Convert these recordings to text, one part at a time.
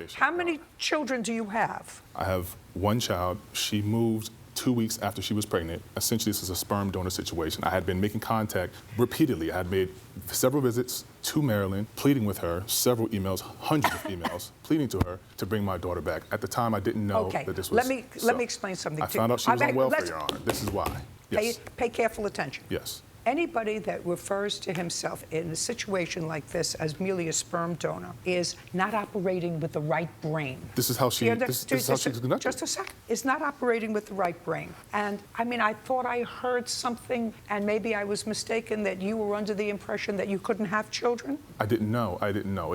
communication. How many children do you have? I have one child. She moved 2 weeks after she was pregnant. Essentially, this is a sperm donor situation. I had been making contact repeatedly. I had made several visits to Maryland, pleading with her, several emails, hundreds of emails, pleading to her to bring my daughter back. At the time, I didn't know that this was let me explain something I to you. found out she was on welfare, Your Honor. This is why. Yes. Pay careful attention. Yes. Anybody that refers to himself in a situation like this as merely a sperm donor is not operating with the right brain. This is how she. This is how she's conducted. Just a second. Is not operating with the right brain. And I mean, I thought I heard something, and maybe I was mistaken that you were under the impression that you couldn't have children. I didn't know.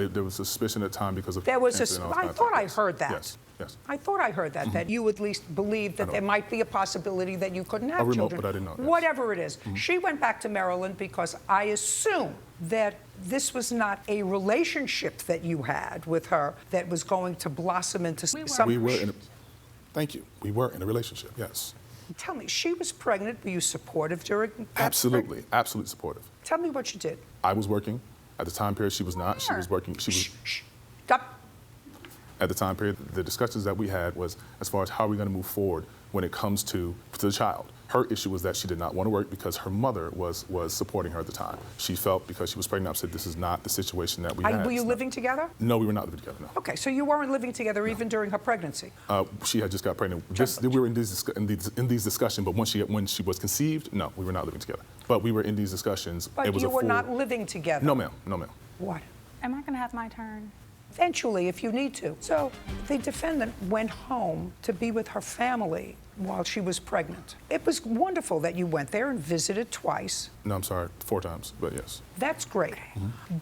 There was suspicion at the time because of. There was I thought I heard that. Yes. Yes. I thought I heard that, that you at least believed that there might be a possibility that you couldn't have remote, children. but I didn't know. Yes. Whatever it is. She went back to Maryland because I assume that this was not a relationship that you had with her that was going to blossom into something. We were in a, thank you. We were in a relationship, yes. Tell me, she was pregnant. Were you supportive during that? Absolutely. Absolutely supportive. Tell me what you did. I was working. At the time period, she was not. She was working. She was. Stop. At the time period, the discussions that we had was as far as how we're going to move forward when it comes to the child. Her issue was that she did not want to work because her mother was supporting her at the time. She felt because she was pregnant, I said, this is not the situation that we had. Were you living together? No, we were not living together, no. Okay, so you weren't living together even during her pregnancy? She had just got pregnant. We were in these discussions, but when she was conceived, no, we were not living together. But we were in these discussions. But you were not living together? No, ma'am. No, ma'am. What? Am I going to have my turn? Eventually, if you need to. So the defendant went home to be with her family while she was pregnant. It was wonderful that you went there and visited twice. No, I'm sorry, 4 times, but yes. That's great.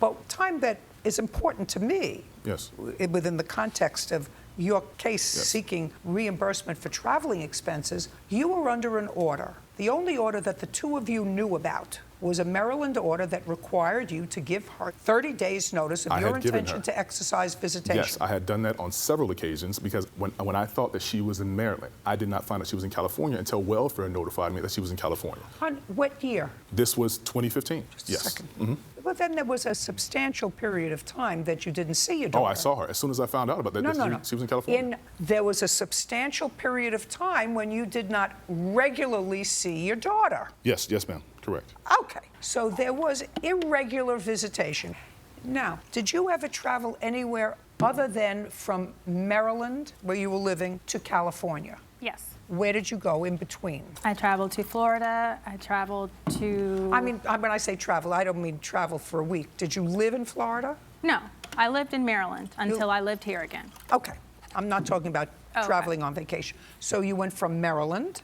But time that is important to me, yes, within the context of your case seeking reimbursement for traveling expenses, you were under an order. The only order that the two of you knew about was a Maryland order that required you to give her 30 days notice of your intention to exercise visitation. Yes, I had done that on several occasions because when I thought that she was in Maryland, I did not find out she was in California until welfare notified me that she was in California. On what year? This was 2015. Just a second. Well, then there was a substantial period of time that you didn't see your daughter. Oh, I saw her. As soon as I found out about that, she was in California. There was a substantial period of time when you did not regularly see your daughter. Yes, ma'am. Correct. Okay, so there was irregular visitation. Now, did you ever travel anywhere other than from Maryland, where you were living, to California? Yes. Where did you go in between? I traveled to Florida. I traveled to... I mean, when I say travel, I don't mean travel for a week. Did you live in Florida? No, I lived in Maryland until I lived here again. Okay, I'm not talking about traveling on vacation. So you went from Maryland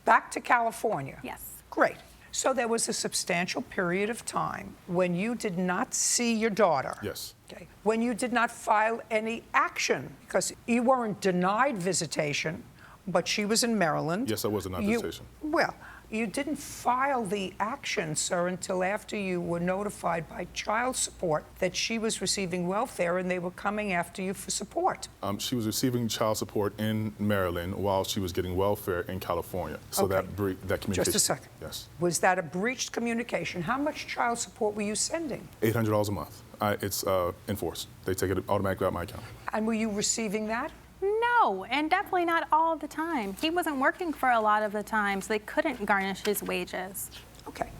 back to California? Yes. Great. So there was a substantial period of time when you did not see your daughter. Yes. Okay. When you did not file any action, because you weren't denied visitation, but she was in Maryland. Yes, I was denied visitation. Well, you didn't file the action, sir, until after you were notified by child support that she was receiving welfare and they were coming after you for support. She was receiving child support in Maryland while she was getting welfare in California. So that communication. Just a second. Yes. Was that a breached communication? How much child support were you sending? $800 a month. It's enforced. They take it automatically out of my account. And were you receiving that? No, and definitely not all the time. He wasn't working for a lot of the time, so they couldn't garnish his wages. Okay.